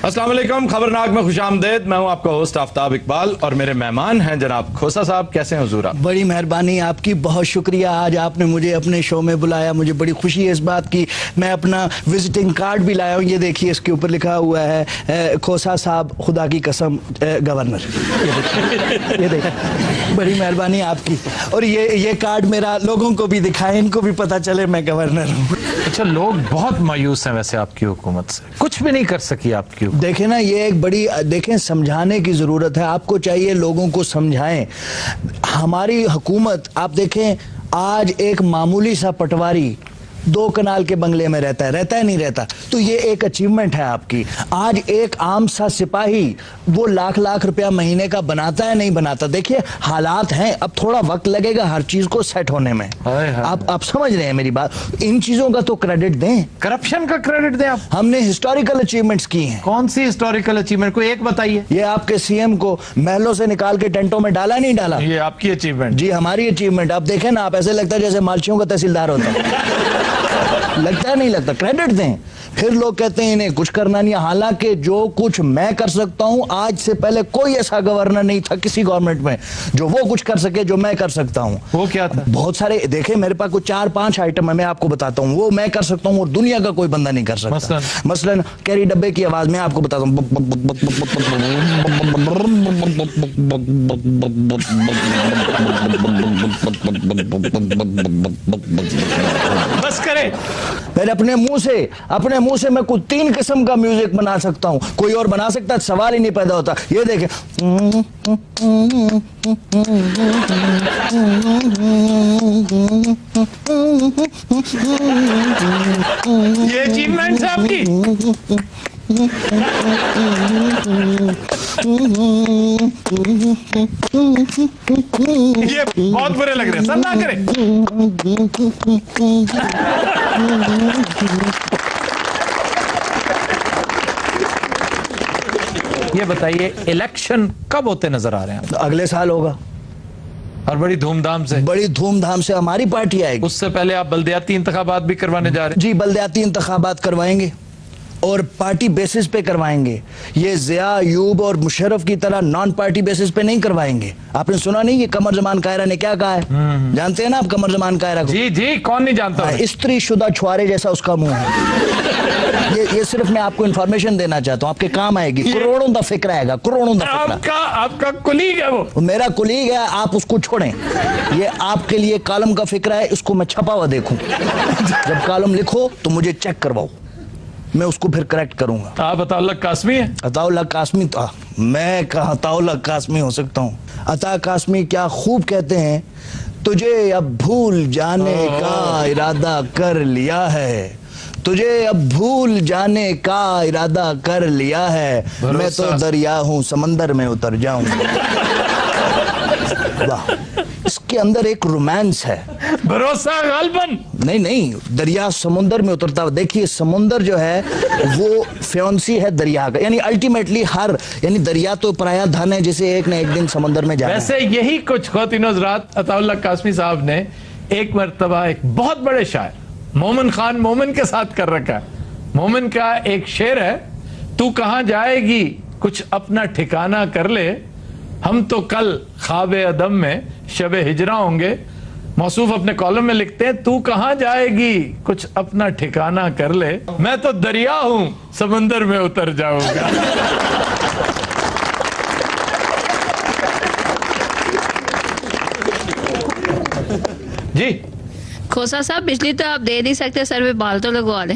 अस्सलाम वालेकुम, खबरनाक में खुशामदेद। मैं हूं आपका होस्ट आफ्ताब इकबाल और मेरे मेहमान हैं जनाब खोसा साहब। कैसे हैं हुजूर आप? बड़ी मेहरबानी आपकी, बहुत शुक्रिया। आज आपने मुझे अपने शो में बुलाया, मुझे बड़ी खुशी है इस बात की। मैं अपना विजिटिंग कार्ड भी लाया हूँ, ये देखिए इसके ऊपर लिखा हुआ है खोसा साहब खुदा की कसम गवर्नर। ये देखिए, बड़ी मेहरबानी आपकी। और ये कार्ड मेरा लोगों को भी दिखाएं, इनको भी पता चले मैं गवर्नर हूँ। अच्छा, लोग बहुत मायूस हैं वैसे आपकी हुकूमत से, कुछ भी नहीं कर सकी आपकी। देखें ना, ये एक बड़ी, देखें समझाने की जरूरत है। आपको चाहिए लोगों को समझाएं। हमारी हुकूमत, आप देखें आज एक मामूली सा पटवारी 2 कनाल के बंगले में रहता है नहीं रहता, तो ये एक अचीवमेंट है आपकी। आज एक आम सा सिपाही वो लाख लाख रुपया महीने का बनाता है नहीं बनाता। देखिए हालात हैं, अब थोड़ा वक्त लगेगा हर चीज को सेट होने में। आप समझ रहे हैं मेरी बात? इन चीजों का तो क्रेडिट दें, करप्शन का क्रेडिट दें आप। हमने हिस्टोरिकल अचीवमेंट्स की हैं। कौन सी हिस्टोरिकल अचीवमेंट, कोई एक बताइए। ये आपके सीएम को महलों से निकाल के टेंटों में डाला नहीं डाला, ये आपकी अचीवमेंट? जी हमारी अचीवमेंट। आप देखें ना, आप ऐसे लगता है जैसे मालचियों का तहसीलदार होता है। लगता है नहीं लगता? क्रेडिट दें। फिर लोग कहते हैं इन्हें कुछ करना नहीं। हालांकि जो कुछ मैं कर सकता हूं, आज से पहले कोई ऐसा गवर्नर नहीं था किसी गवर्नमेंट में जो वो कुछ कर सके जो मैं कर सकता हूं। वो क्या था? बहुत सारे, देखें मेरे पास कुछ 4-5 आइटम है, मैं आपको बताता हूं। वो मैं कर सकता हूं और दुनिया का कोई बंदा नहीं कर सकता। मसलन कैरी डब्बे की आवाज में आपको बताता हूं। बस करें। फिर अपने मुंह से मैं कुछ 3 किस्म का म्यूजिक बना सकता हूं, कोई और बना सकता है? सवाल ही नहीं पैदा होता। ये देखें, ये अचीवमेंट है आपकी। ये बहुत बुरे लग रहे हैं, सर ना करें। ये बताइए इलेक्शन कब होते नजर आ रहे हैं? अगले साल होगा और बड़ी धूमधाम से हमारी पार्टी आएगी। उससे पहले आप बल्दियाती इंतखाबात भी करवाने जा रहे हैं? जी, बल्दियाती इंतखाबात करवाएंगे और पार्टी बेसिस पे करवाएंगे। ये ज़िया अयूब और मुशर्रफ की तरह नॉन पार्टी बेसिस पे नहीं करवाएंगे। आपने सुना नहीं ये कमर जमान कायरा ने क्या कहा है? जानते हैं ना आप कमर जमान कायरा को? जी जी, कौन नहीं जानता। स्त्री शुदा छुआरे जैसा उसका मुंह है। ये सिर्फ मैं आपको इंफॉर्मेशन देना चाहता हूँ, आपके काम आएगी। करोड़ों दा फिक्र आएगा, करोड़ों दा फिक्र। आपका कुलीग है वो? मेरा कुलीग है, आप उसको छोड़ें। ये आपके लिए कॉलम का फिक्र है, इसको मैं छपा हुआ देखूं। जब कॉलम लिखो तो मुझे चेक करवाओ, मैं उसको फिर करेक्ट करूंगा। आप अताउल्लाह कासमी है? अताउल्लाह कासमी तो मैं कहा अताउल्लाह कासमी हो सकता हूँ। अता कासमी क्या खूब कहते हैं, तुझे अब भूल जाने का इरादा कर लिया है, तुझे अब भूल जाने का इरादा कर लिया है, मैं तो दरिया हूँ समंदर में उतर जाऊंगा। वाह, इसके अंदर एक रोमांस है। भरोसा गालबन नहीं, दरिया समुंदर में उतरता हुआ। देखिए समुंदर जो है वो फ्योंसी है दरिया का, यानी अल्टीमेटली यानी दरिया तो पराया धन है जिसे एक न एक दिन समुंदर में जाना। वैसे यही कुछ ख्वातीन हज़रात अताउल्लाह कासमी साहब ने एक मर्तबा एक बहुत बड़े शायर मोमिन खान मोमिन के साथ कर रखा है। मोमिन का एक शेर है, तू कहां जाएगी कुछ अपना ठिकाना कर ले, हम तो कल ख्वाबे अदम में शबे हिजरा होंगे। मौसूफ अपने कॉलम में लिखते हैं, तू कहां जाएगी कुछ अपना ठिकाना कर ले, मैं तो दरिया हूं समंदर में उतर जाऊंगा। जी खोसा साहब, बिजली तो आप दे नहीं सकते, सर पे बाल तो लगवा ले।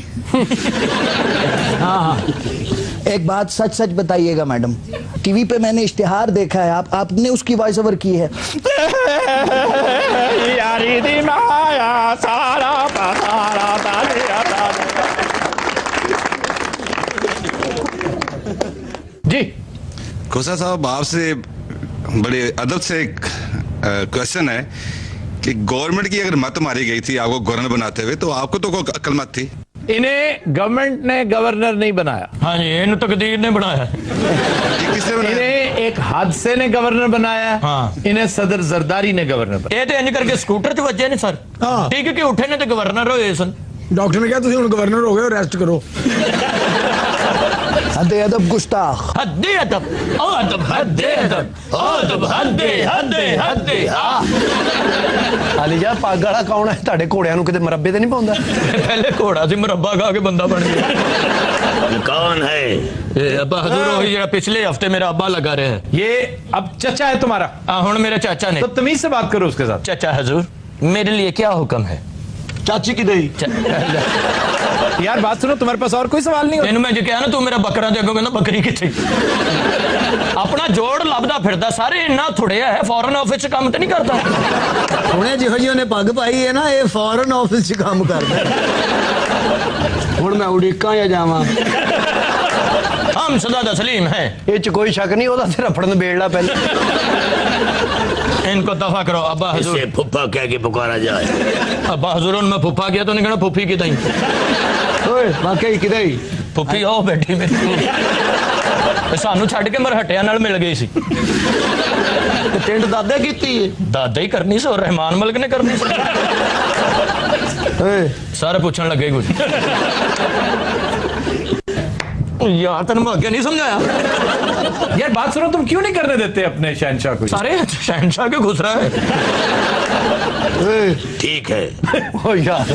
हाँ, एक बात सच बताइएगा मैडम, टीवी पे मैंने इश्तिहार देखा है, आपने उसकी वॉइस ओवर की है। यारी दी माया सारा जी। खोसा साहब, आपसे बड़े अदब से एक क्वेश्चन है कि गवर्नमेंट की अगर मत मारी गई थी आपको गवर्नर बनाते हुए, तो आपको तो कोई अकल मत थी? इन्हें गवर्नमेंट ने गवर्नर नहीं बनाया। हाँ जी, इन्हें तकदीर ने बनाया। किसने बनाया? इन्हें एक हादसे ने गवर्नर बनाया। हाँ। इन्हें सदर जरदारी ने गवर्नर बनाया। ये तो इंज करके स्कूटर च वजे ने सर। हाँ। ठीक है कि उठे ने तो गवर्नर होए सन। डॉक्टर ने कहा तुम गवर्नर हो गए, रेस्ट करो। हदे अदब गुस्ताख। हद्दे अदब ओ अदब हद्दे अदब ओ अदब हद्दे हद्दे हद्दे ਆਲੀਜਾ ਪੱਗ ਵਾਲਾ ਕੌਣ ਹੈ ਤੁਹਾਡੇ ਘੋੜਿਆਂ ਨੂੰ ਕਿਤੇ ਮਰੱਬੇ ਤੇ ਨਹੀਂ ਪਾਉਂਦਾ? पहले घोड़ा से मुरब्बा खा के बंदा बन गया। कौन है? अब्बा हजूर वही जरा पिछले हफ्ते मेरा अब्बा लगा रहे हैं। ये अब चचा है तुम्हारा, हुण मेरे चाचा ने। तो तमीज से बात करो उसके साथ। चाचा हजूर मेरे लिए क्या हुक्म है? ਚਾਚੀ ਕਿਦੇ ਹੀ? यार बात सुनो, तुम्हारे पास और कोई सवाल नहीं होता? तेन मैं जो कहा ना तू मेरा बकरा दे अगों कहना बकरी किथे अपना जोड़ लभदा फिरदा सारे इन्ना थुड़िया है फॉरेन ऑफिस च काम तो नहीं करता। ਹੁਣੇ ਜਿਹੋ ਜਿਹੀ ਉਹਨੇ ਪੱਗ ਪਾਈ ਹੈ ਨਾ, ਇਹ ਫੌਰਨ ਆਫਿਸ 'ਚ ਕੰਮ ਕਰਦਾ। ਹੁਣ ਮੈਂ ਉਡੀਕਾਂ ਜਾਂ ਜਾਵਾਂ? हम सदा सलीम है। ਇਹ ਚ ਕੋਈ ਸ਼ੱਕ ਨਹੀਂ, ਉਹਦਾ ਤੇ ਰਫੜਨ ਬੇੜਲਾ ਪਹਿਲੇ। इनको दफा करो। अब्बा इसे हजूर फुप्पा कह के पुकारा जाए। अब्बा हजूर मैं फुफा गया तो नहीं कहना फुफी की ताई। ਓਏ ਵਾਕਈ ਕਿਦੇ ਹੀ? फुफी आओ बैठी मेरी सानू छड़ के मरहटिया नाल मिल गई सी। ਤੇ ਟਿੰਡ ਦਾਦੇ ਕੀਤੀ ਏ? दादा ही करनी सी और रहमान मलिक ने करनी सी। ਓਏ सारे पूछन लगे कुछ यार तेन मैं अगे नहीं समझाया। यार बात सुनो, तुम क्यों नहीं करने देते अपने शहनशाह को? सारे शहनशाह के घुस रहा है। ਓਏ ठीक है। ਓ ਯਾਰ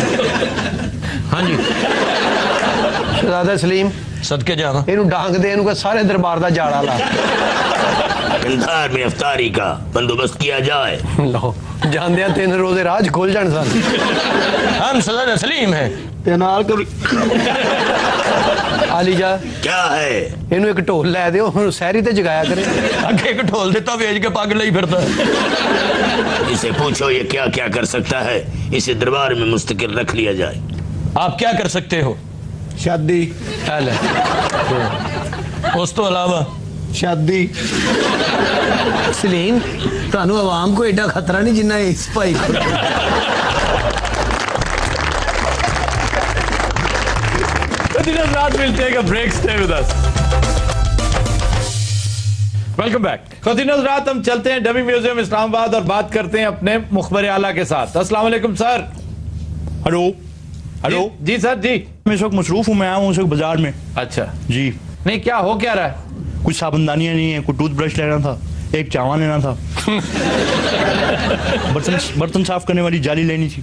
हाँ जी ਸ਼ਹਜ਼ਾਦਾ ਸਲੀਮ, सदके जावा। ਇਹਨੂੰ ਡਾਂਗ ਦੇ, ਇਹਨੂੰ ਕਹ ਸਾਰੇ ਦਰਬਾਰ ਦਾ ਜਾੜਾ ਲਾ। कंधार में अफ्तारी का बंदोबस्त किया जाए। ਲਓ ਜਾਂਦਿਆਂ 3 ਰੋਜ਼ੇ ਰਾਜ ਖੁੱਲ ਜਾਣ ਸਨ। हम सदा सलीम है। ਤੇ ਨਾਲ ਕੋਈ ਆਲੀਜਾ क्या है? ਇਹਨੂੰ ਇੱਕ ਢੋਲ ਲੈ ਦਿਓ, ਹੁਣ ਸਹਿਰੀ ਤੇ ਜਗਾਇਆ ਕਰੇ। अगे एक ढोल देता वेच के पग लई फिरता। इसे पूछो ये क्या क्या कर सकता है, इसे दरबार में मुस्तकिल रख लिया जाए। आप क्या कर सकते हो? ਸ਼ਾਦੀ ਚੱਲ उस तो अलावा ਸ਼ਾਦੀ। ਸਲੀਮ, ਤੁਹਾਨੂੰ ਆਵਾਮ ਕੋ ਐਡਾ ਖਤਰਾ ਨਹੀਂ ਜਿੰਨਾ ਇਸ ਭਾਈ ਕੋ। Raat will take a break. Stay with us. Welcome back. खतीनोज रात हम चलते हैं डमी म्यूजियम इस्लामाबाद और बात करते हैं अपने मुखबर आला के साथ। अस्सलाम वालेकुम सर। हेलो हेलो जी सर जी। मैं इस वक्त मसरूफ हूँ, मैं आया हूँ इस वक्त बाजार में। अच्छा जी, नहीं क्या हो क्या रहा है? कुछ साबुनदानियाँ नहीं है, कुछ टूथब्रश लेना था, एक चावा लेना था, बर्तन साफ करने वाली जाली लेनी थी,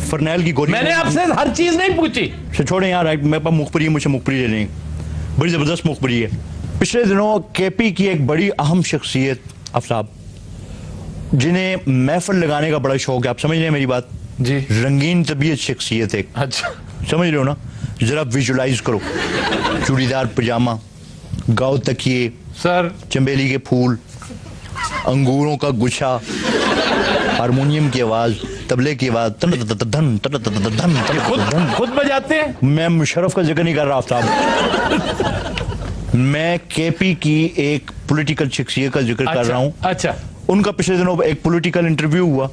फरनैल की गोली। मैंने आपसे हर चीज नहीं पूछी। छोड़े यार, मेरे पास मुखबरी है, मुझे मुखबरी ले लेंगे, बड़ी जबरदस्त मुखबरी है। पिछले दिनों केपी की एक बड़ी अहम शख्सियत आफ्ताब, जिन्हें महफिल लगाने का बड़ा शौक है, आप समझ रहे हैं मेरी बात? जी। रंगीन तबीयत शख्सियत एक, अच्छा समझ रहे हो ना? जरा विजुलाइज करो, चूड़ीदार पजामा, गाँव तकिए, सर चंबेली के फूल, अंगूरों का गुच्छा, हारमोनियम की आवाज, तबले की आवाज, खुद बजाते हैं? मैं मुशर्रफ का जिक्र नहीं कर रहा आफ्ताब, मैं केपी की एक पॉलिटिकल शख्सियत का जिक्र कर रहा हूँ। अच्छा उनका पिछले दिनों एक पॉलिटिकल इंटरव्यू हुआ।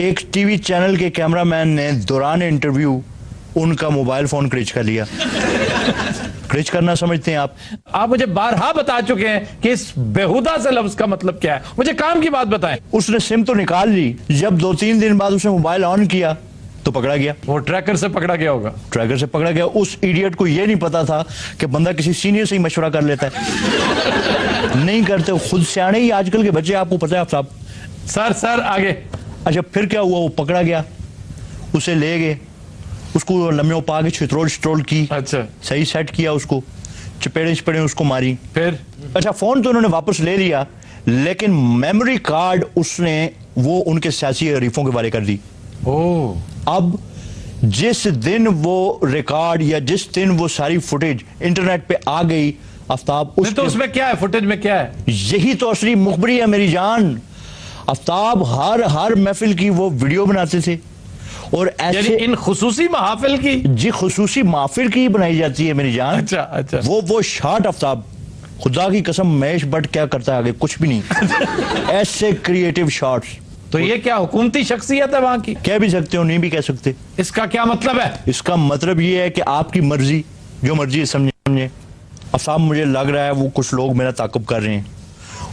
एक टीवी चैनल के कैमरामैन ने दौरान इंटरव्यू उनका मोबाइल फोन क्रिच कर लिया। क्रिच करना समझते हैं आप मुझे बारहा बता चुके हैं कि इस बेहुदा से लफ्ज का मतलब क्या है। मुझे काम की बात बताएं। उसने सिम तो निकाल ली, जब 2-3 दिन बाद उसने मोबाइल ऑन किया तो पकड़ा गया। वो ट्रैकर से पकड़ा गया होगा। ट्रैकर से पकड़ा गया। उस इडियट को यह नहीं पता था कि बंदा किसी सीनियर से ही मशवरा कर लेता है। नहीं करते, खुद सियाने ही आजकल के बच्चे, आपको पता है आप साहब। सर आगे। अच्छा फिर क्या हुआ? वो पकड़ा गया, उसे ले गए, उसको लम्हे पा के छित्रोल की। अच्छा सही सेट किया, उसको चपेड़े उसको मारी। फिर अच्छा फोन तो उन्होंने वापस ले लिया, लेकिन मेमोरी कार्ड उसने वो उनके सियासी हरीफों के वाले कर दी। अब जिस दिन वो रिकॉर्ड या जिस दिन वो सारी फुटेज इंटरनेट पे आ गई आफ्ताब, तो उसमें क्या है? फुटेज में क्या है? यही तो असली मुखबरी है मेरी जान। आफ्ताब हर महफिल की वो वीडियो बनाते थे और ऐसे इन खुसूसी महफिल की, जी खुसूसी महफिल की बनाई जाती है मेरी जान। अच्छा वो शॉट आफ्ताब, खुदा की कसम महेश भट्ट क्या करता है आगे कुछ भी नहीं। ऐसे क्रिएटिव शॉट्स। तो ये क्या हुकूमती शख्सियत है वहां की? कह भी सकते हो, नहीं भी कह सकते। इसका क्या मतलब है? इसका मतलब ये है कि आपकी मर्जी, जो मर्जी है समझे। अफसाब मुझे लग रहा है वो कुछ लोग मेरा ताक़ुब कर रहे हैं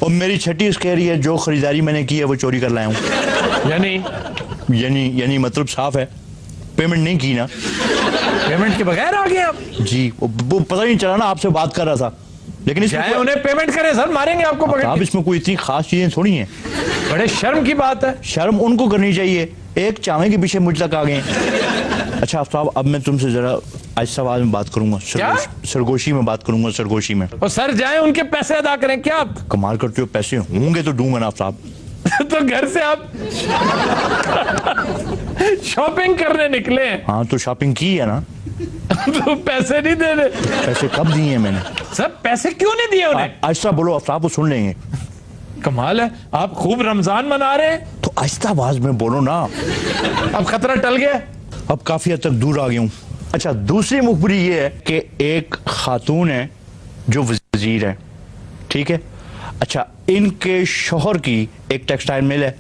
और मेरी छठी कह रही है जो खरीदारी मैंने की है वो चोरी कर लाया हूँ। यानी मतलब साफ है पेमेंट नहीं की ना। पेमेंट के बगैर आ गए आप? जी वो पता नहीं चला ना, आपसे बात कर रहा था, लेकिन इसमें चाहे उन्हें पेमेंट करें सर, मारेंगे आपको पकड़ आप के। इसमें कोई इतनी खास चीजें थोड़ी हैं। बड़े शर्म की बात है। शर्म उनको करनी चाहिए, एक चावे के पीछे मुझ तक आ गए। अच्छा आफ्ताब, अब मैं तुमसे जरा आहिस्ता आवाज में बात करूंगा, सरगोशी में बात करूंगा, सरगोशी में। और सर जाए उनके पैसे अदा करें क्या आप? कमाल करते हो, पैसे होंगे तो दूंगा ना आफ्ताब। तो घर से आप शॉपिंग करने निकले हैं। हाँ तो शॉपिंग की है ना। तो पैसे नहीं दे रहे? पैसे कब दिए हैं मैंने? सर पैसे क्यों नहीं दिए उन्हें? आहिस्ता बोलो आफ्ताब, वो सुन लेंगे। कमाल है, आप खूब रमजान मना रहे हैं तो आहिस्ता आवाज में बोलो ना। अब खतरा टल गया? अब काफी हद तक दूर आ गया हूँ। अच्छा, दूसरी मुखबरी ये है कि एक खातून है जो वजीर है, ठीक है। अच्छा, इनके शोहर की एक टेक्सटाइल मिल है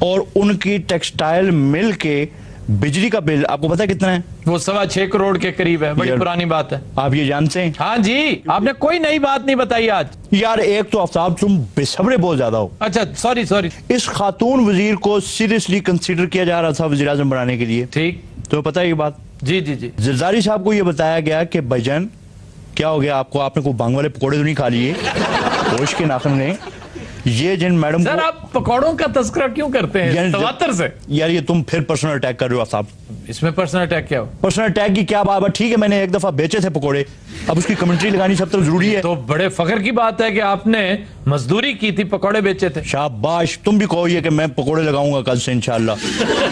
और उनकी टेक्सटाइल मिल के बिजली का बिल आपको पता है कितना है? वो 6.25 करोड़ के करीब है। बड़ी पुरानी बात है। आप ये जानते हैं? हाँ जी, आपने कोई नई बात नहीं बताई आज। यार एक तो आफ्ताब तुम बेसब्रे बहुत ज्यादा हो। अच्छा सॉरी। इस खातून वजीर को सीरियसली कंसीडर किया जा रहा था वजीर आजम बनाने के लिए, ठीक तो पता है ये बात? जी। जरदारी साहब को ये बताया गया कि भाईजान क्या हो गया आपको, आपने कोई भांग वाले पकौड़े तो नहीं खा लिए होश के नाखन ने? ये जिन मैडम सर आप पकौड़ों का तस्करा क्यों करते हैं तवातर से? यार ये तुम फिर पर्सनल अटैक कर रहे हो साहब। इसमें पर्सनल अटैक क्या हो? पर्सनल अटैक की क्या बात है? ठीक है मैंने एक दफा बेचे थे पकौड़े, अब उसकी कमेंट्री लगानी सब तरफ जरूरी है। तो बड़े फख्र की बात है कि आपने मजदूरी की थी, पकौड़े बेचे थे। शाबाश, तुम भी कहो ये कि मैं पकौड़े लगाऊंगा कल से इंशाल्लाह,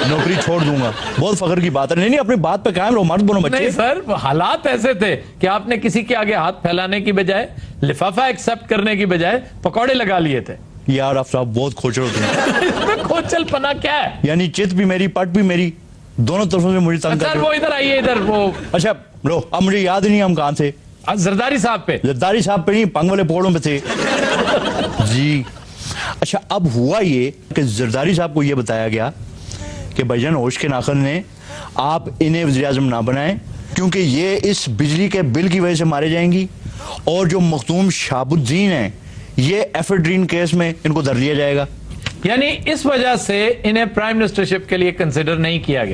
नौकरी छोड़ दूंगा। बहुत फख्र की बात है। नहीं अपनी बात पे कायम रहो, मर्द बनो बच्चे। नहीं सर, हालात ऐसे थे कि आपने किसी के आगे हाथ फैलाने की बजाय, लिफाफा एक्सेप्ट करने की बजाय पकौड़े लगा लिए थे। यार आप साहब बहुत खोचल हो तुम। इसमें खोचलपना क्या है? यानी चित भी मेरी पट भी मेरी, दोनों तरफों से मुझे तंग कर। वो इधर आइए, इधर वो। अच्छा लो, अब मुझे याद नहीं हम कहां थे। जरदारी साहब पे। जरदारी साहब पे नहीं, पंग वाले पकौड़ों पे थे जी। अच्छा अब हुआ ये कि जरदारी साहब को ये बताया गया कि भाईजान होश के नाखन ने आप इन्हें वज़ीर आज़म ना बनाएं क्योंकि ये इस बिजली के बिल की वजह से मारे जाएंगी, और जो मखदूम शाहबुद्दीन है ये एफेड्रीन केस में इनको धर लिया जाएगा। यानी इस वजह से इन्हें प्राइम मिनिस्टरशिप के लिए कंसिडर नहीं किया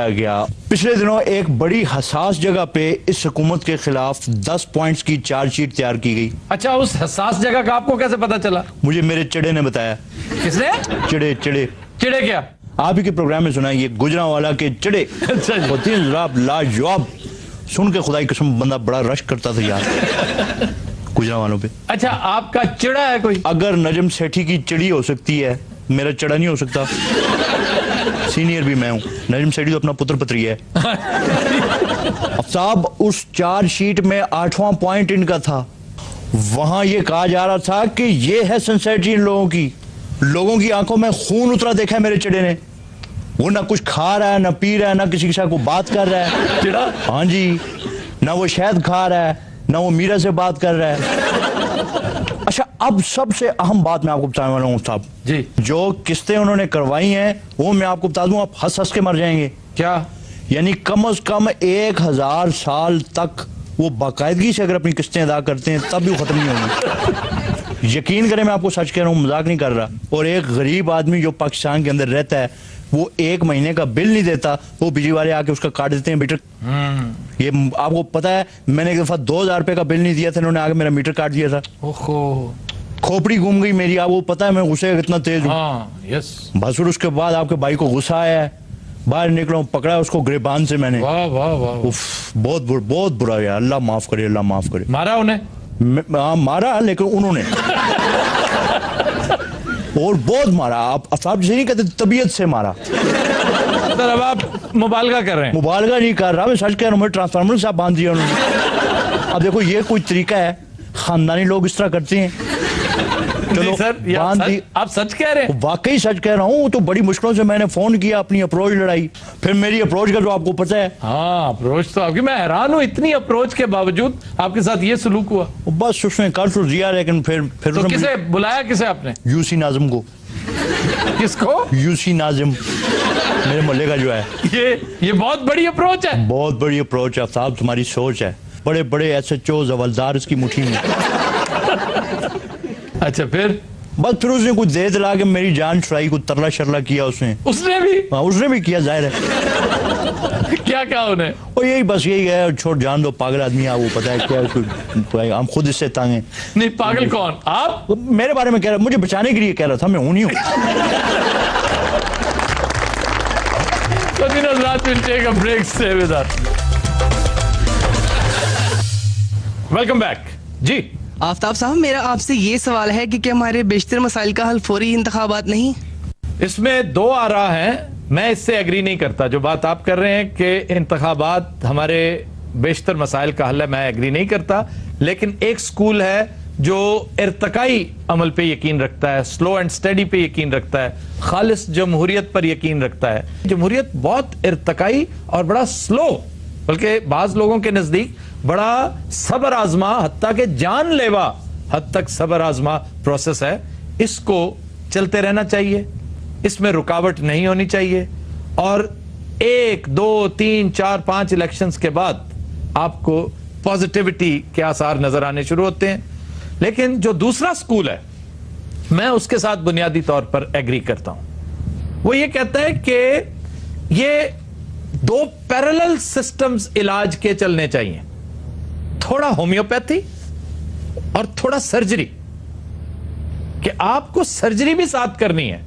गया। पिछले दिनों एक बड़ी हसास जगह पे इस हुकूमत के खिलाफ 10 पॉइंट्स की चार्जशीट तैयार की गई। अच्छा, उस हसास जगह का आपको कैसे पता चला? मुझे मेरे चिड़े ने बताया। किसने? चिड़े क्या? आप ही के प्रोग्राम में सुना, ये गुजरांवाला के चिड़े होती हैं लाजवाब। सुन के खुदा की कसम बंदा बड़ा रश करता था यार गुजरांवालों पे। अच्छा, आपका चिड़ा है कोई? अगर नजम सेठी की चिड़ी हो सकती है, मेरा चिड़ा नहीं हो सकता। सीनियर भी मैं हूं, नजम सेठी तो अपना पुत्र पत्री है। अब साहब उस चार्जशीट में 8वां पॉइंट इनका था, वहां ये कहा जा रहा था कि ये है सिंसेरिटी इन लोगों की आंखों में खून उतरा देखा है मेरे चिड़े ने। वो ना कुछ खा रहा है, ना पी रहा है, ना किसी के साथ को बात कर रहा है चिड़ा। हाँ जी, ना वो शहद खा रहा है, ना वो मीरा से बात कर रहा है। अच्छा, अब सबसे अहम बात मैं आपको बताने वाला हूँ साहब जी। जो किस्तें उन्होंने करवाई हैं वो मैं आपको बता दूं, आप हंस हंस के मर जाएंगे। क्या? यानी कम से कम 1000 साल तक वो बाकायदगी से अगर अपनी किस्तें अदा करते हैं तब भी वो खत्म नहीं होंगी। यकीन करें मैं आपको सच कह रहा हूँ, मजाक नहीं कर रहा। और एक गरीब आदमी जो पाकिस्तान के अंदर रहता है वो 1 महीने का बिल नहीं देता, वो बिजली वाले आके उसका काट देते हैं मीटर। ये आपको पता है, मैंने एक दफा 2000 रुपए का बिल नहीं दिया था, इन्होंने आके मेरा मीटर काट दिया था। ओहो, खोपड़ी घूम गई मेरी। आपको पता है मैं गुस्से कितना तेज हूँ। हाँ, यस। बस फिर उसके बाद आपके भाई को गुस्सा आया है, बाहर निकला, पकड़ा उसको गिरबान से मैंने। वाह वाह वाह, बहुत बुरा यार, अल्लाह माफ करे, अल्लाह माफ करे। मारा उन्हें? हाँ मारा, लेकिन उन्होंने और बहुत मारा। आप साहब जिसे नहीं कहते, तबीयत से मारा। सर अब आप मुबालगा कर रहे हैं? मुबालगा नहीं कर रहा, मैं सच कह रहा हूँ। ट्रांसफार्मर साहब बांध दिया उन्होंने। अब देखो ये कोई तरीका है, खानदानी लोग इस तरह करते हैं। चलो सर, आप सच कह रहे हैं? वाकई सच कह रहा हूँ। तो बड़ी मुश्किलों से मैंने फोन किया, अपनी अप्रोच लड़ाई, फिर मेरी अप्रोच का जो आपको पता है। हाँ, अप्रोच तो आपकी, मैं हैरान हूँ इतनी अप्रोच के बावजूद आपके साथ ये सलूक हुआ। बस उसने कर तो दिया, लेकिन फिर तो किसे बुलाया, किसे आपने? यूसी नाजिम को। किसको? यूसी नाजिम, मेरे मोहल्ले का जो है। ये बहुत बड़ी अप्रोच है। बहुत बड़ी अप्रोच है साहब, तुम्हारी सोच है। बड़े बड़े SHO जवलदार इसकी मुट्ठी में। अच्छा, फिर बस फिर उसने कुछ दे दिला के मेरी जान छुड़ाई, कुछ तरला शरला किया उसने भी हाँ उसने भी किया, जाहिर है। क्या कहा उन्हें? और यही बस यही है, छोड़ जान दो, पागल आदमी है वो, पता है क्या, हम खुद इससे तंग हैं। नहीं पागल कौन? आप मेरे बारे में कह रहा, मुझे बचाने के लिए कह रहा था, मैं हूं नहीं हूं। So Nazrat will take a break. Stay with us. Welcome back. जी आफ्ताब साहब, मेरा आपसे ये सवाल है कि क्या हमारे बेशतर मसाइल का हल फौरी इंतखाबात नहीं? इसमें दो आरा हैं, मैं इससे एग्री नहीं करता। जो बात आप कर रहे हैं कि इंतखाबात हमारे बेशतर मसाइल का हल है, मैं एग्री नहीं करता। लेकिन एक स्कूल है जो इर्तकाई अमल पे यकीन रखता है, स्लो एंड स्टडी पे यकीन रखता है, खालिस जमहूरियत पर यकीन रखता है। जमहूरियत बहुत इर्तकाई और बड़ा स्लो, बल्कि बाज लोगों के नजदीक बड़ा सबर आजमा, हत्ता के जानलेवा हद तक सबर आजमा प्रोसेस है। इसको चलते रहना चाहिए, इसमें रुकावट नहीं होनी चाहिए। और 1, 2, 3, 4, 5 इलेक्शंस के बाद आपको पॉजिटिविटी के आसार नजर आने शुरू होते हैं। लेकिन जो दूसरा स्कूल है, मैं उसके साथ बुनियादी तौर पर एग्री करता हूं। वो ये कहता है कि ये दो पैरेलल सिस्टम्स इलाज के चलने चाहिए, थोड़ा होम्योपैथी और थोड़ा सर्जरी, कि आपको सर्जरी भी साथ करनी है।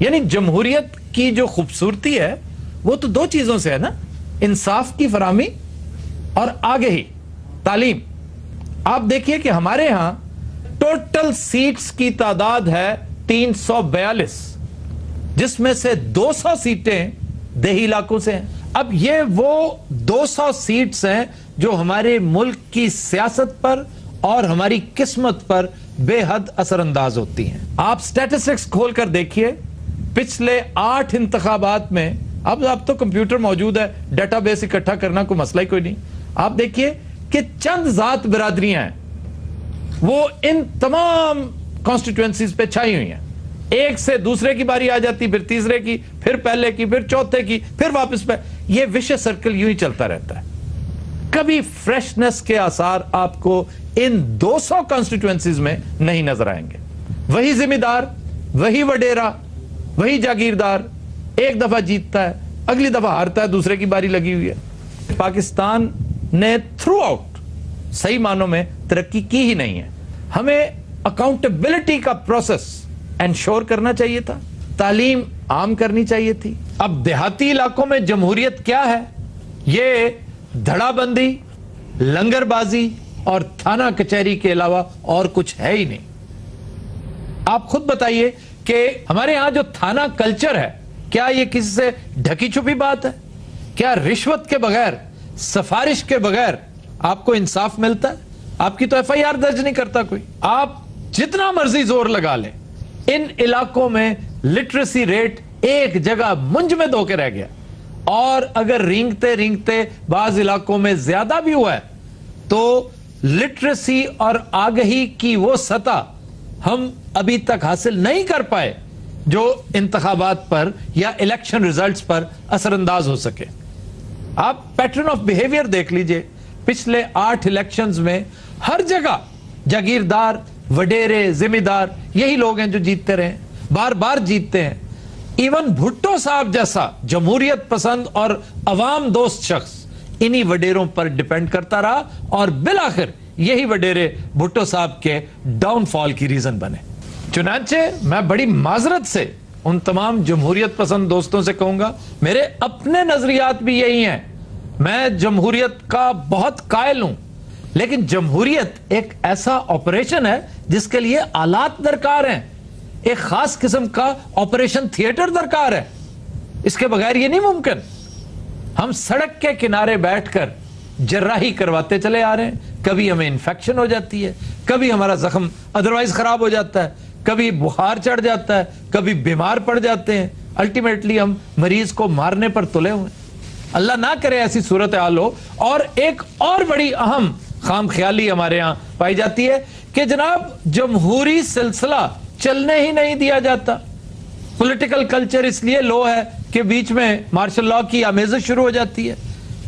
यानी जमहूरियत की जो खूबसूरती है वो तो दो चीजों से है ना, इंसाफ की फराहमी और आगे ही तालीम। आप देखिए कि हमारे यहां टोटल सीट्स की तादाद है 342, जिसमें से 200 सीटें देही इलाकों से हैं। अब ये वो 200 सीट्स हैं जो हमारे मुल्क की सियासत पर और हमारी किस्मत पर बेहद असरअंदाज होती हैं। आप स्टैटिस्टिक्स खोलकर देखिए, पिछले 8 इंतखाबात में, अब तो कंप्यूटर मौजूद है, डेटाबेस इकट्ठा करना कोई मसला ही कोई नहीं। आप देखिए कि चंद जात बिरादरियां हैं वो इन तमाम कॉन्स्टिट्यूएंसीज पे छाई हुई हैं। एक से दूसरे की बारी आ जाती, फिर तीसरे की, फिर पहले की, फिर चौथे की, फिर वापस पे। ये विशेष सर्कल यूं ही चलता रहता है। कभी फ्रेशनेस के आसार आपको इन 200 कॉन्स्टिट्यूएंसीज में नहीं नजर आएंगे। वही जिम्मेदार, वही वडेरा, वही जागीरदार एक दफा जीतता है, अगली दफा हारता है, दूसरे की बारी लगी हुई है। पाकिस्तान ने थ्रू आउट सही मानों में तरक्की की ही नहीं है। हमें अकाउंटेबिलिटी का प्रोसेस एंश्योर करना चाहिए था, तालीम आम करनी चाहिए थी। अब देहाती इलाकों में जमहूरियत क्या है? ये धड़ाबंदी, लंगरबाजी और थाना कचहरी के अलावा और कुछ है ही नहीं। आप खुद बताइए कि हमारे यहां जो थाना कल्चर है, क्या ये किसी से ढकी छुपी बात है? क्या रिश्वत के बगैर, सिफारिश के बगैर आपको इंसाफ मिलता है? आपकी तो एफआईआर दर्ज नहीं करता कोई। आप जितना मर्जी जोर लगा लें, इन इलाकों में लिटरेसी रेट एक जगह मुंज में धोके रह गया। और अगर रेंगते रेंगते बाज इलाकों में ज्यादा भी हुआ है तो लिटरेसी और आगही की वो सतह हम अभी तक हासिल नहीं कर पाए जो इंतखाबात पर या इलेक्शन रिजल्ट्स पर असरअंदाज हो सके। आप पैटर्न ऑफ बिहेवियर देख लीजिए। पिछले 8 इलेक्शंस में हर जगह जागीरदार, वडेरे, जिम्मेदार यही लोग हैं जो जीतते रहे, बार बार जीतते हैं। इवन भुट्टो साहब जैसा जमहूरियत पसंद और अवाम दोस्त शख्स इन्हीं वडेरों पर डिपेंड करता रहा और बिलाखिर यही वडेरे भुट्टो साहब के डाउनफॉल की रीजन बने। चुनांचे मैं बड़ी माजरत से उन तमाम जमहूरियत पसंद दोस्तों से कहूंगा, मेरे अपने नजरियात भी यही हैं। मैं जमहूरियत का बहुत कायल हूं, लेकिन जमहूरियत एक ऐसा ऑपरेशन है जिसके लिए आलात दरकार हैं। एक खास किस्म का ऑपरेशन थिएटर दरकार है। इसके बगैर ये नहीं मुमकिन। हम सड़क के किनारे बैठकर जर्राही करवाते चले आ रहे हैं। कभी हमें इन्फेक्शन हो जाती है, कभी हमारा जख्म अदरवाइज खराब हो जाता है, कभी बुखार चढ़ जाता है, कभी बीमार पड़ जाते हैं। अल्टीमेटली हम मरीज को मारने पर तुले हुए। अल्लाह ना करे ऐसी सूरत हाल हो। और एक और बड़ी अहम खाम ख्याली हमारे यहां पाई जाती है कि जनाब जमहूरी सिलसिला चलने ही नहीं दिया जाता। पॉलिटिकल कल्चर इसलिए लो है कि बीच में मार्शल लॉ की आमेज़श शुरू हो जाती है,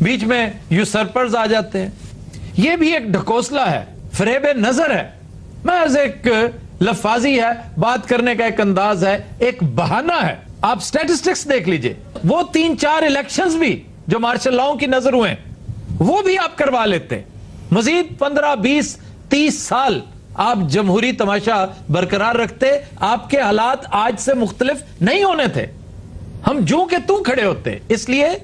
बीच में यूसर्पर्स आ जाते हैं। यह भी एक ढकोसला है, फरेब नजर है। महज एक लफाजी है, बात करने का एक अंदाज है, एक बहाना है। आप स्टैटिस्टिक्स देख लीजिए, वो 3-4 इलेक्शंस भी जो मार्शल लॉ की नजर हुए वो भी आप करवा लेते। मजीद 15, 20, 30 साल आप जमहूरी तमाशा बरकरार रखते, आपके हालात आज से मुख्तलिफ नहीं होने थे। हम जो के तू खड़े होते, इसलिए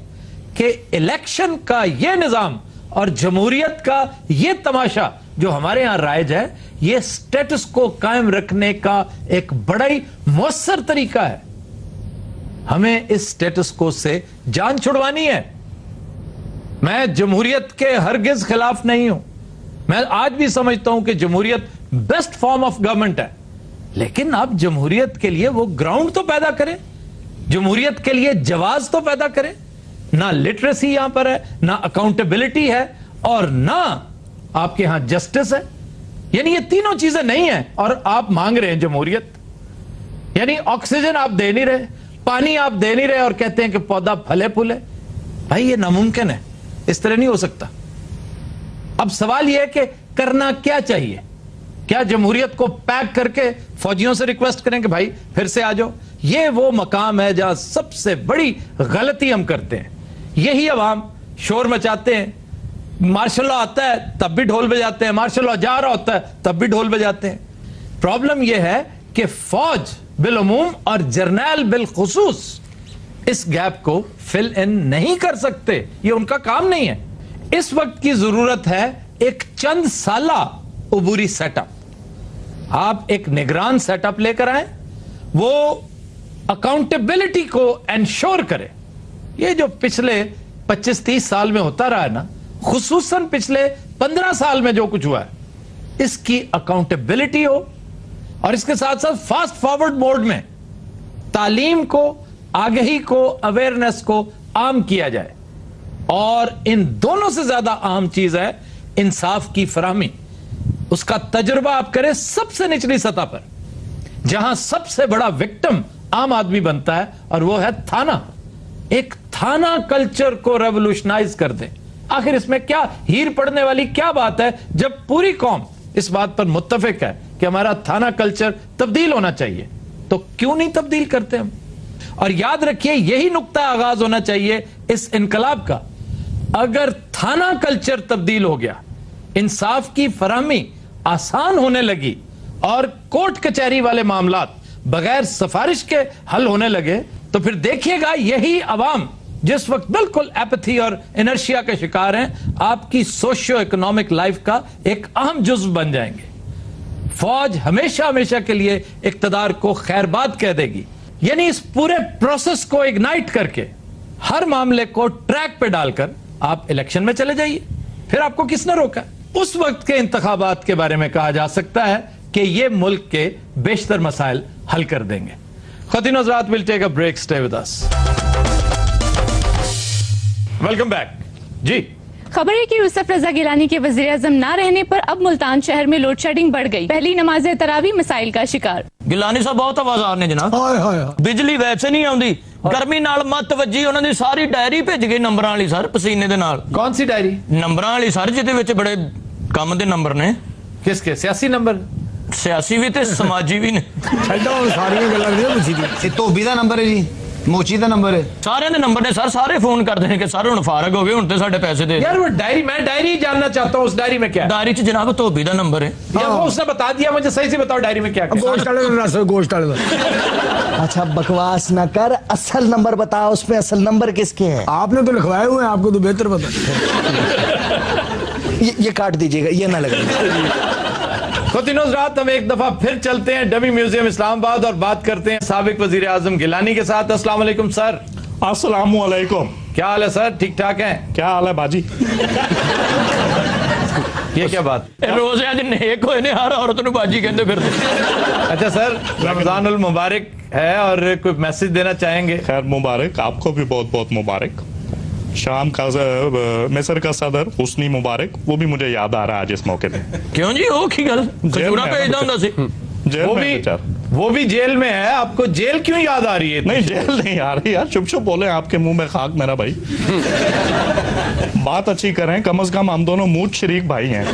कि इलेक्शन का यह निजाम और जमहूरियत का यह तमाशा जो हमारे यहां राइज है, यह स्टेटस को कायम रखने का एक बड़ा ही मौसर तरीका है। हमें इस स्टेटस को से जान छुड़वानी है। मैं जमहूरियत के हरगिज खिलाफ नहीं हूं। मैं आज भी समझता हूं कि जमहूरियत बेस्ट फॉर्म ऑफ गवर्नमेंट है, लेकिन आप जमहूरियत के लिए वो ग्राउंड तो पैदा करें, जमहूरियत के लिए जवाज तो पैदा करें। ना लिटरेसी यहां पर है, ना अकाउंटेबिलिटी है, और ना आपके यहां जस्टिस है। यानी ये तीनों चीजें नहीं है और आप मांग रहे हैं जमहूरियत। यानी ऑक्सीजन आप दे नहीं रहे, पानी आप दे नहीं रहे और कहते हैं कि पौधा फले फूले। भाई ये नामुमकिन है, इस तरह नहीं हो सकता। अब सवाल यह है कि करना क्या चाहिए। क्या जमहूरियत को पैक करके फौजियों से रिक्वेस्ट करें कि भाई फिर से आ जाओ? ये वो मकाम है जहां सबसे बड़ी गलती हम करते हैं। यही अवाम शोर मचाते हैं, मार्शल लॉ आता है तब भी ढोल बजाते हैं, मार्शल लॉ जा रहा होता है तब भी ढोल बजाते हैं। प्रॉब्लम यह है कि फौज बिलउमूम और जर्नैल बिलखुसूस इस गैप को फिल इन नहीं कर सकते, ये उनका काम नहीं है। इस वक्त की जरूरत है एक चंद साला उबूरी सेटअप। आप एक निगरान सेटअप लेकर आए, वो अकाउंटेबिलिटी को एंश्योर करे। ये जो पिछले 25-30 साल में होता रहा है ना, खुसूसन पिछले 15 साल में जो कुछ हुआ है, इसकी अकाउंटेबिलिटी हो, और इसके साथ साथ फास्ट फॉरवर्ड मोड में तालीम को, आगही को, अवेयरनेस को आम किया जाए। और इन दोनों से ज्यादा अहम चीज है इंसाफ की फराहमी। उसका तजुर्बा आप करें सबसे निचली सतह पर, जहां सबसे बड़ा विक्टिम आम आदमी बनता है, और वो है थाना। एक थाना कल्चर को रेवोल्यूशनाइज कर दे। आखिर इसमें क्या हीर पड़ने वाली क्या बात है, जब पूरी कौम इस बात पर मुत्तफिक है कि हमारा थाना कल्चर तब्दील होना चाहिए, तो क्यों नहीं तब्दील करते हम? और याद रखिए, यही नुक्ता आगाज होना चाहिए इस इनकलाब का। अगर थाना कल्चर तब्दील हो गया, इंसाफ की फराहमी आसान होने लगी, और कोर्ट कचहरी वाले मामलात बगैर सिफारिश के हल होने लगे, तो फिर देखिएगा यही अवाम जिस वक्त बिल्कुल एपैथी और इनर्शिया के शिकार हैं, आपकी सोशियो इकोनॉमिक लाइफ का एक अहम जुज्व बन जाएंगे। फौज हमेशा हमेशा के लिए इक्तदार को खैरबाद कह देगी। यानी इस पूरे प्रोसेस को इग्नाइट करके, हर मामले को ट्रैक पे डालकर आप इलेक्शन में चले जाइए। फिर आपको किसने रोका? उस वक्त के इंतखाबात के बारे में कहा जा सकता है कि ये मुल्क के बेशतर मसाइल हल कर देंगे। ख़वातीन और हज़रात, will take a break, stay with us. Welcome back जी। खबर है कि यूसुफ रजा गिलानी के वज़ीर-ए-आज़म ना रहने पर अब मुल्तान शहर में लोड शेडिंग बढ़ गई। पहली नमाज तरावी मसाइल का शिकार। गिलानी साहब बहुत आवाज़ार ने जनाब। बिजली वैसे नहीं आउंदी, गर्मी नाल मत वजी, उन्हां दी सारी डायरी भेज गई नंबरां वाली सर, पसीने दे नाल। कौन सी डायरी? नंबरां वाली सर, जिहदे विच बड़े काम दे नंबर ने। किसके? सियासी नंबर? सियासी भी ते समाजी भी ने। छड्डो सारियां गल्लां नहीं पुछी दी। ये धोबी दा नंबर है जी, मोची दा नंबर है, सारे दे नंबर ने सर। सारे फोन करते हैं कि सर हुण फारग हो गए, हुण ते साडे पैसे दे। यार वो डायरी, मैं डायरी जानना चाहता हूँ, उस डायरी में क्या है? डायरी च जनाब धोबी दा नंबर है। यार वो उसने बता दिया, मुझे सही से बताओ डायरी में क्या है? गोश्त वाले का रस, गोश्त वाले का। अच्छा बकवास ना कर, असल नंबर बता। उसमें असल नंबर किसके हैं? आपने तो लिखवाए हुए हैं, आपको तो बेहतर पता। ये काट दीजिएगा, ये ना लगे। रात हम एक दफा फिर चलते हैं डमी म्यूजियम इस्लामाबाद और बात करते हैं साबिक वजीर आजम गिलानी के साथ। अस्सलाम वालेकुम सर। अस्सलाम वालेकुम। क्या हाल है सर? ठीक ठाक है? क्या हाल है बाजी? ये क्या बात? रोज आज नेक होए ने, हर औरत नु बाजी कहंदे फिरदे। अच्छा सर, रमजानुल मुबारक है और कोई मैसेज देना चाहेंगे? खैर मुबारक, आपको भी बहुत बहुत मुबारक। शाम का मिस्र का सदर हुस्नी मुबारक, वो भी मुझे याद आ रहा है आज इस मौके पे। क्यों जी, वो की गल खजूरा भेजदा हुंदा सी। वो भी जेल में है, आपको जेल क्यों याद आ रही है? नहीं जेल नहीं आ रही यार, चुप चुप बोले, आपके मुंह में खाक मेरा भाई। बात अच्छी करें, कम से कम हम दोनों मूठ शरीक भाई हैं।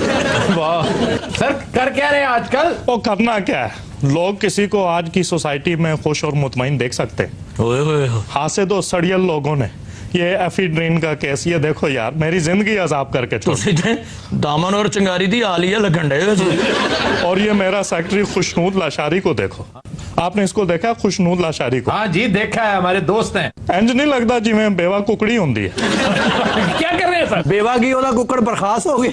वाह सर, कर क्या रहे हैं आजकल? वो करना क्या है, लोग किसी को आज की सोसाइटी में खुश और मुतमईन देख सकते हैं। हाथ से दो सड़ियल लोगों ने ये एफिड्रीन का केस, ये देखो यार मेरी जिंदगी अजाब करके छोड़। दामन और चिंगारी दी आलिया लगन डे। और ये मेरा सेक्रेटरी खुशनूद लाशारी को देखो, आपने इसको देखा खुशनूद लाशारी को? हाँ जी देखा है, हमारे दोस्त हैं। इंज नहीं लगता जिवें बेवा कुकड़ी होंदी है। क्या कर रहे हैं सर? बेवा की ओला कुकड़ बर्खास्त हो गया।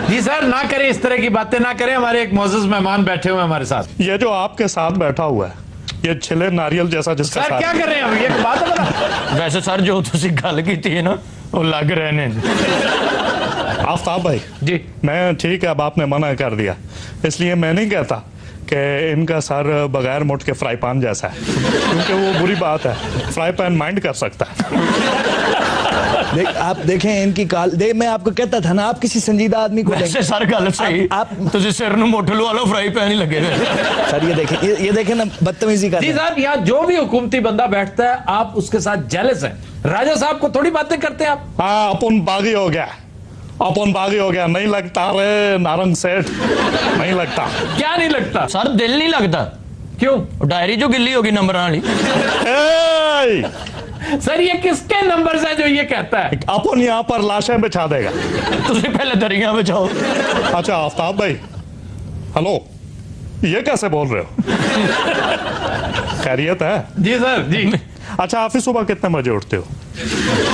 जी सर ना करें इस तरह की बातें ना करें, हमारे एक मोअज़्ज़ज़ मेहमान बैठे हुए हैं हमारे साथ। ये जो आपके साथ बैठा हुआ है ये छिले नारियल जैसा जिसका सर क्या कर रहे हैं ये बात है बता। वैसे सर जो तुसी गल की है ना वो लग रहे ने। आफ्ताब भाई जी मैं ठीक है, अब आपने मना कर दिया, इसलिए मैं नहीं कहता कि इनका सर बगैर मुठ के फ्राई पैन जैसा है, क्योंकि वो बुरी बात है, फ्राई पैन माइंड कर सकता है। आप देखें इनकी मैं आपको कहता था ना, आप किसी संजीदा आदमी को वैसे सर गल सही, आप तुझे सिर नु मुठ लो वाला फ्राई पैन ही लगे सर। ये देखें ना बदतमीजी कर। जी साहब यहाँ जो भी हुकूमती बंदा बैठता है आप उसके साथ जेलस हैं। राजा साहब को थोड़ी बातें करते हैं आप। हाँ अपन बागी हो गया, अपन बागी हो गया, नहीं लगता रे नारंग सेठ, नहीं लगता। क्या नहीं लगता सर? दिल नहीं लगता। क्यों? डायरी जो गिल्ली होगी नंबर वाली। सर ये किसके नंबर है जो ये कहता है? अपन यहाँ पर लाशें बिछा देगा। तुझे पहले दरिया बिछाओ। अच्छा आफ्ताब भाई हेलो, ये कैसे बोल रहे हो? खैरियत है? जी सर जी। अच्छा आप सुबह कितने बजे उठते हो?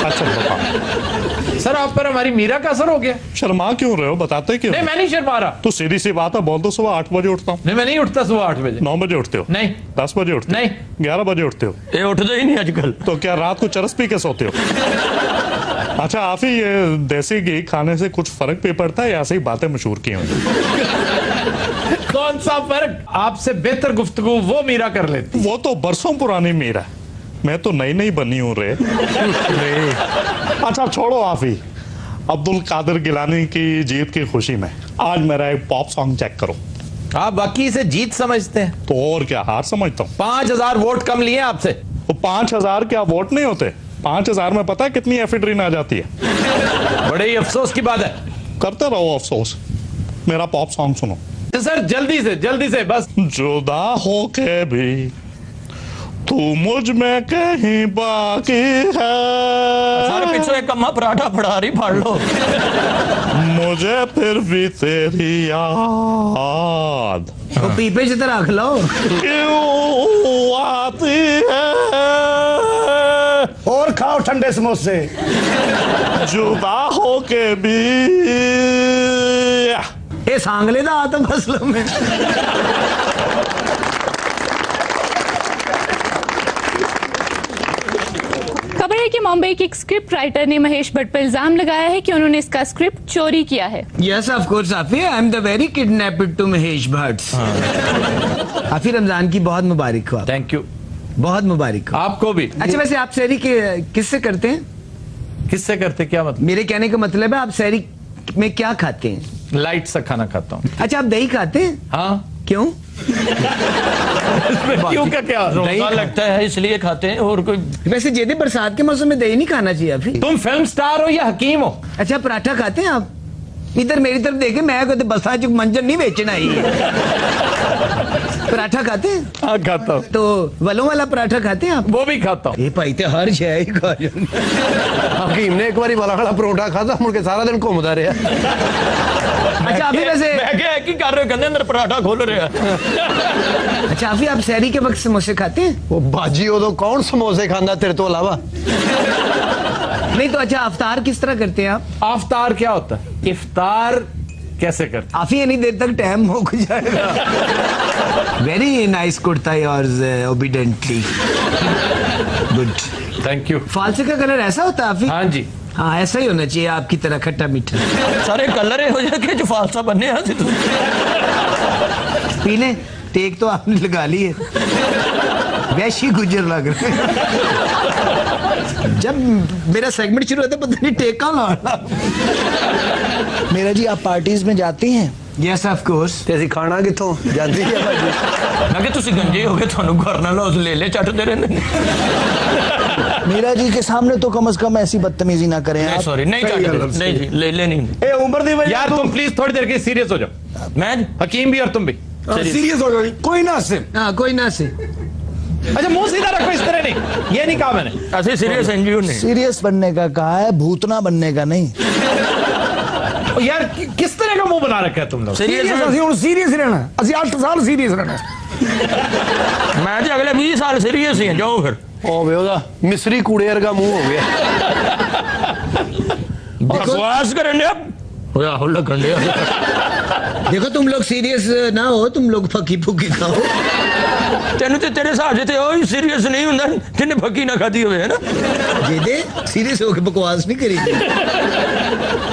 अच्छा बताओ। सर आप पर हमारी मीरा का असर हो गया। शर्मा क्यों रहे हो, बताते क्यों? नहीं मैं नहीं शर्मा रहा। तो सीधी सी बात है, बोल दो सुबह 8 बजे उठता हूँ। नहीं मैं नहीं उठता सुबह 8 बजे। 9 बजे उठते हो? नहीं। 10 बजे उठते हो? नहीं। 11 बजे उठते हो? ये उठते ही नहीं आजकल। तो क्या रात को चरस पी के सोते हो? अच्छा आप ही ये देसी घी खाने से कुछ फर्क भी पड़ता है या ऐसे ही बातें मशहूर की हुई? कौन सा फर्क? आपसे बेहतर गुफ्तगू वो मीरा कर लेती। वो तो बरसों पुरानी मीरा, मैं तो नई नई बनी हूँ रे। अच्छा छोड़ो आप ही, अब्दुल कादिर गिलानी की जीत की खुशी में आज मेरा एक पॉप सॉन्ग चेक करो। आप बाकी इसे जीत समझते हैं? तो और क्या हार समझता हूँ। 5000 वोट कम लिए आपसे। तो 5000 क्या वोट नहीं होते? 5000 में पता है कितनी एफिड्रीन आ जाती है? बड़े ही अफसोस की बात है। करते रहो अफसोस, मेरा पॉप सॉन्ग सुनो। सर जल्दी से बस। जुदा हो के भी तू मुझ में कहीं बाकी है। सारे पीछे एक अम्मा पराठा फड़ा रही, फाड़ लो। मुझे फिर भी तेरी याद तो पीपे से रख लो। क्यों आती है? और खाओ ठंडे समोसे। जुदा हो के भी ये सांगले दा आता मसलों में। खबर है कि मुंबई के एक स्क्रिप्ट राइटर ने महेश भट्ट पर इल्जाम लगाया है कि उन्होंने इसका स्क्रिप्ट चोरी किया है। Yes of course Aafi, I am the very kidnapped to Mahesh Bhatt. Aafi Ramzan की बहुत मुबारक हो। Thank you. बहुत मुबारक हो आपको भी। अच्छा वैसे आप सैरी किससे करते हैं? किससे करते क्या मतलब? मेरे कहने का मतलब है आप सैरी में क्या खाते हैं? लाइट सा खाना खाता हूँ। अच्छा आप दही खाते हैं? हाँ। क्यों? क्यों क्या दही लगता है इसलिए खाते हैं, और कोई? वैसे जेदे बरसात के मौसम में दही नहीं खाना चाहिए अभी। तुम फिल्म स्टार हो या हकीम हो? अच्छा पराठा खाते हैं आप? इधर मेरी तरफ देखे, मैं कहते बसा जो मंजर नहीं बेचना ही। पराठा खाते हैं? हाँ खाता हूँ। तो वलों वाला पराठा खाते हैं आप? वो भी खाता हूँ। ये भाई ते हर शय ही खा हकीम ने एक बारी वाला वाला परोठा खाता, मुड़ के सारा दिन घूमता रहा। अच्छा अभी वैसे मैं क्या की कर रहे हो? कहने अंदर पराठा खोल रहे हैं। अच्छा अभी आप सैरी के वक्त समोसे खाते हैं? वो बाजी उदो कौन समोसे खांदा तेरे तो अलावा? नहीं तो अच्छा अफ्तार किस तरह करते हैं आप? अफ्तार क्या होता है? इफ्तार कैसे करते? काफी इतनी देर तक टाइम हो जाएगा। Very nice kurta yours obediently good. Thank you. फालसे का कलर ऐसा होता है? हाँ जी। हाँ ऐसा ही होना चाहिए आपकी तरह खट्टा मीठा। सारे कलर हो जाए जो फालसा बनने हैं। पीने टेक तो आपने लगा ली है, वैशी गुजर लग रहे। जब मेरा सेगमेंट शुरू होता पता नहीं टेक कहाँ लगा। मेरा जी आप पार्टीज में जाती हैं? Yes of course. तेरी खाना किथों जाती है भाजी? मैं कि तुसी गंजे हो गए, थानू घर ना लो ले चटते रहने। मीरा जी के सामने तो कम से कम ऐसी बदतमीजी ना करें आप। सॉरी नहीं चटते, नहीं जी ले नहीं। ए उम्र दी यार तुम प्लीज थोड़ी देर के सीरियस हो जाओ। मैं हकीम भी और तुम भी सीरियस हो गई, कोई ना हंसे। हाँ कोई ना हंसे। अच्छा मुंह सीधा रखो, इस तरह नहीं, ये नहीं कहा मैंने। ਅਸੀਂ ਸੀਰੀਅਸ एनजीओ ने सीरियस बनने का कहा है, भूतना बनने का नहीं। ओ यार किस तरह का मुंह बना रखा है तुम लोग? सीरियस ਅਸੀਂ ਹੁਣ ਸੀਰੀਅਸ ਰਹਿਣਾ, ਅਸੀਂ 8 ਸਾਲ ਸੀਰੀਅस ਰਹਿਣਾ। ਮੈਂ ਤੇ ਅਗਲੇ 20 ਸਾਲ ਸੀਰੀਅਸ ਹੀ ਹਾਂ, ਜਾਓ ਫਿਰ। ਹੋਵੇ ਉਹਦਾ ਮਿਸਰੀ ਕੂੜੇ ਵਰਗਾ ਮੂੰਹ ਹੋ ਗਿਆ। बकवास करन दे हो लगन दे। देखो तुम लोग सीरियस ना हो, तुम लोग फकी फुकी खाओ। तेन ते तेरे हिसाब से ओ सीरियस नहीं हुंदा जिन्ने फकी ना खादी होवे है ना। दे सीरियस होके बकवास नहीं करी।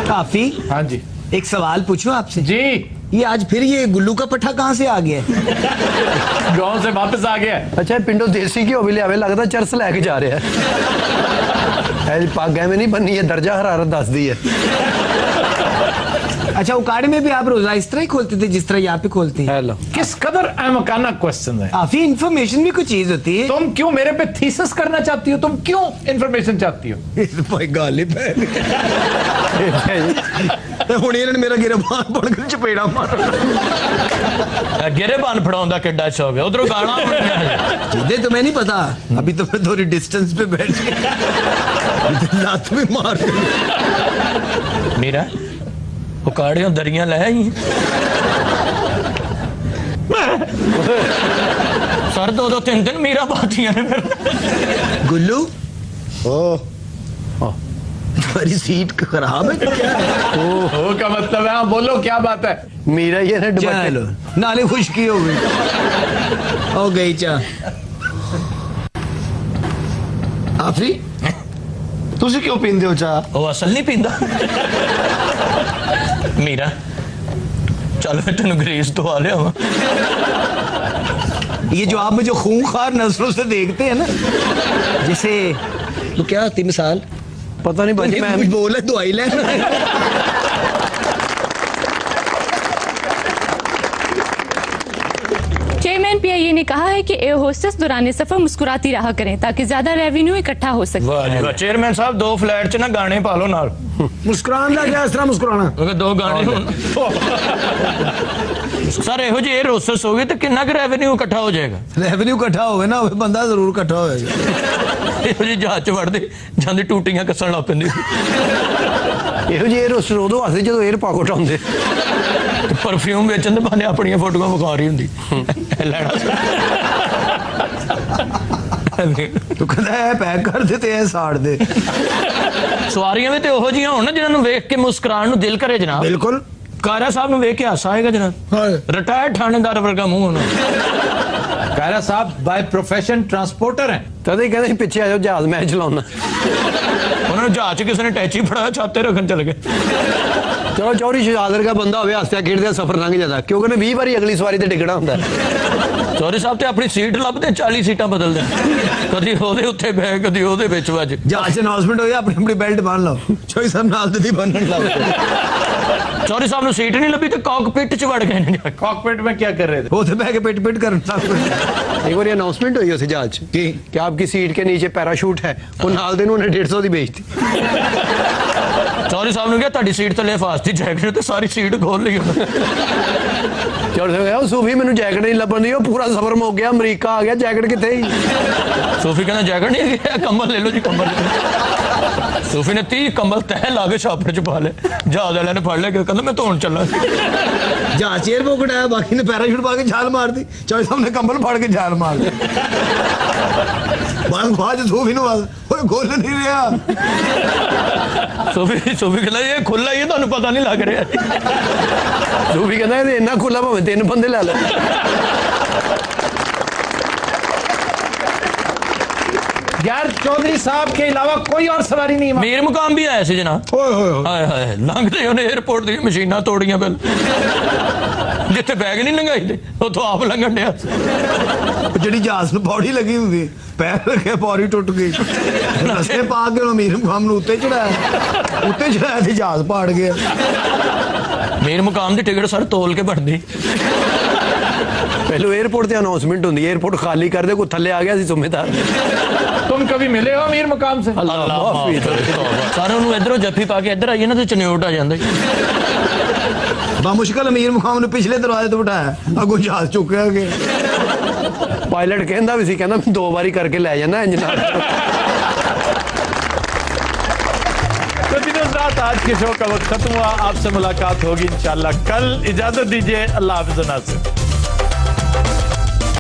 काफी। हाँ जी एक सवाल पूछूं आपसे? जी। ये आज फिर ये गुल्लू का पट्टा कहाँ से आ गया? गांव से वापस आ गया। अच्छा पिंडो देसी घ्यो भी लियावे, लगता चरस लैके जा रहा है। पग एवं नहीं बननी है, दर्जा हरारत दस दी है। अच्छा उकाड़े में भी आप रोजा इस तरह ही खोलते थे जिस तरह यहाँ पे खोलते हैं? हेलो, किस कदर अहमकाना क्वेश्चन है। काफी इंफॉर्मेशन भी कुछ चीज होती है। तुम क्यों मेरे पे थीसिस करना चाहती हो? तुम क्यों इंफॉर्मेशन चाहती हो? भाई गाली पे ਹੁਣ ਇਹਨਾਂ ਨੇ ਮੇਰਾ गिरबान पड़ के चपेड़ा मार। गिरेबान फड़ाउंदा किड्डा शौक है, उधरों गाना जिदे तुम्हें नहीं पता, अभी तो मैं थोड़ी डिस्टेंस पे बैठ के लात भी मार। मेरा उकाड़ियों दरियां ले आई सर, 2-3 दिन मेरा बातियां ने फिर। गुल्लू तुम्हारी सीट खराब है क्या? ओ का मतलब है? हाँ बोलो क्या बात है? मीरा ये ना चलो नाले खुशकी हो गई, हो गई चा। आफरी तुसी क्यों पींदे हो चा? वो असल नहीं पींदा। मीरा चल मैं तेन ग्रीस तो आ लिया। ये जो आप मुझे खूंखार नस्लों से देखते हैं ना, जैसे तो क्या होती मिसाल? पता नहीं भाजी, मैं कुछ बोले दवाई ले। चेयरमैन पीआईए ने कहा है कि एयर होस्टेस दौरान सफर मुस्कुराती रहा करें ताकि ज्यादा रेवेन्यू इकट्ठा हो सके। वाह जी वाह, चेयरमैन साहब 2 फ्लैट च ना गाने पा लो नाल। मुस्कुरान दा क्या इस तरह मुस्कुराना? क्योंकि 2 गाने सर एहो जी एयर होस्टेस होगी तो कितना का रेवेन्यू इकट्ठा हो जाएगा? रेवेन्यू इकट्ठा होवे ना, बंदा जरूर इकट्ठा होएगा। ਇਹੋ ਜੀ ਜਹਾਜ਼ ਚ ਵੜਦੇ ਜਾਂਦੇ ਟੂਟੀਆਂ ਕੱਸਣ ਲੱਗ ਪੈਂਦੀ। ਇਹੋ ਜਿਹੇ 에ਅਰ ਹੋਸਟਸ ਉਦੋਂ ਹੱਸਦੇ ਜਦੋਂ 에ਅਰ ਪਾਕਟ ਆਉਂਦੇ। ਪਰਫਿਊਮ ਵੇਚਣ ਦੇ ਬਹਾਨੇ ਆਪਣੀਆਂ ਫੋਟੋਆਂ ਵਿਖਾ ਰਹੀ ਹੁੰਦੀ। ਲੈਣਾ ਤੂੰ ਕਹਿੰਦਾ ਇਹ ਪੈਕ ਕਰ ਦੇ ਤੇ ਇਹ ਸਾੜ ਦੇ। ਸਵਾਰੀਆਂ ਵੀ ਤੇ ਉਹੋ ਜੀਆਂ ਹੋਣ ਨਾ ਜਿਨ੍ਹਾਂ ਨੂੰ ਵੇਖ ਕੇ ਮੁਸਕਰਾਉਣ ਨੂੰ ਦਿਲ ਕਰੇ ਜਨਾਬ। ਬਿਲਕੁਲ। ਕਾਰਾ ਸਾਹਿਬ ਨੂੰ ਵੇਖ ਕੇ ਹਾਸਾ ਆਏਗਾ ਜਨਾਬ। ਰਿਟਾਇਰਡ ਥਾਣੇਦਾਰ ਵਰਗਾ ਮੂੰਹ ਹੋਣਾ। कायरा साहब बाय प्रोफेशन ट्रांसपोर्टर हैं। तद ही कहते पीछे आ जाओ, जहाज मैं चलाऊंगा। उन्होंने जहाज च किसी ने टैची फड़ाया, छाते रखन चले गए। चलो चौरी शहादर का बंदा होवे हस्तिया खेड़दे सफर लंघ जाता, क्योंकि 20 बारी अगली सवारी ते डिगना हुंदा। चौरी साहब ते अपनी सीट लभदे 40 सीटां बदलदे, कदी ओदे उत्ते बैठ कदी ओदे विच वज। जहाज अनाउंसमेंट होई अपनी अपनी बेल्ट बांध लो, चौई साहब नाल दी बनन लग गए। चौरी साहब ਨੂੰ सीट नहीं लभी तो कॉकपिट च वड़ गए। कॉकपिट में क्या कर रहे थे? वो तो बैठ के पिट पिट करना। एक बार अनाउंसमेंट हुई उस जहाज कि आपकी सीट के नीचे पैराशूट है, वो नाल दे उन्होंने 150 की बेचती। चौरी साहब ने कहा ਤੁਹਾਡੀ ਸੀਟ ਥੱਲੇ ਫਾਸਤੀ ਜੈਕਟ ਤੇ ਸਾਰੀ ਸੀਟ ਖੋਲ ਲਈ। चौरी साहब कहा सूफी मैंने जैकेट नहीं लभन दी, पूरा सफर मुक गया, अमरीका आ गया, जैकेट किथे? सूफी कहना जैकेट नहीं है, कंबल ले लो जी कंबल। सूफी ने 30 कंबल तह ला के छापड़ च पा ले, जहाज वाले ने फड़ लिया, कहता मैं धोन चला। जहाज चेयर पॉकेट आया, बाकी ने पैराशूट पा के छाल मार दी, चौई साहब ने कंबल फाड़ के छाल मार दी। बाद सूफी ने खोल नहीं रहा। सूफी कहना ये खुला ही है, तुहानू पता नहीं लग रहा। सूफी कहना इन्ना खुला भावें 3 बंदे ला लो। यार चौधरी साहब के अलावा कोई और सवारी नहीं। मीर मुकाम भी आया सी जनाब। हाय हाय लंघते उन्हें एयरपोर्ट दी मशीनां तोड़ियां पहले, जिथे बैग नहीं लंघाई दे उथों आप लंघण दिया। ਜਿਹੜੀ ਜਹਾਜ਼ ਨੂੰ ਪੌੜੀ ਲੱਗੀ ਹੁੰਦੀ, ਪੈਰ ਰੱਖਿਆ ਪੌੜੀ ਟੁੱਟ ਗਈ, ਰਸੇ ਪਾ ਕੇ ਉਹ ਮੀਰ ਮੁਕਾਮ ਨੂੰ ਉੱਤੇ ਚੜਾਇਆ ਤੇ ਜਹਾਜ਼ ਪਾੜ ਗਿਆ। मीर मुकाम की टिकट सर तोल के बनती। पहले एयरपोर्ट से अनाउंसमेंट होंगी, एयरपोर्ट खाली कर दे, कोई थल्ले आ गया सी जिम्मेदार। तुम कभी मिले हो मीर मुकाम से? सारे इधरों जफ्फी पा के इधर आइए ना तो चन्योट आ जाता। बामुश्किल अमीर मुकाम ने पिछले दरवाजे तो बिठाया, अगो जहाज चुक गया। पायलट कहता भी सी, कहना मैं 2 बारी करके ले जाना इंज नाल। तो दिनों रात आज के शो का वक्त खत्म हुआ। आपसे मुलाकात होगी इंशाल्लाह कल। इजाजत दीजिए, अल्लाह हाफिज़।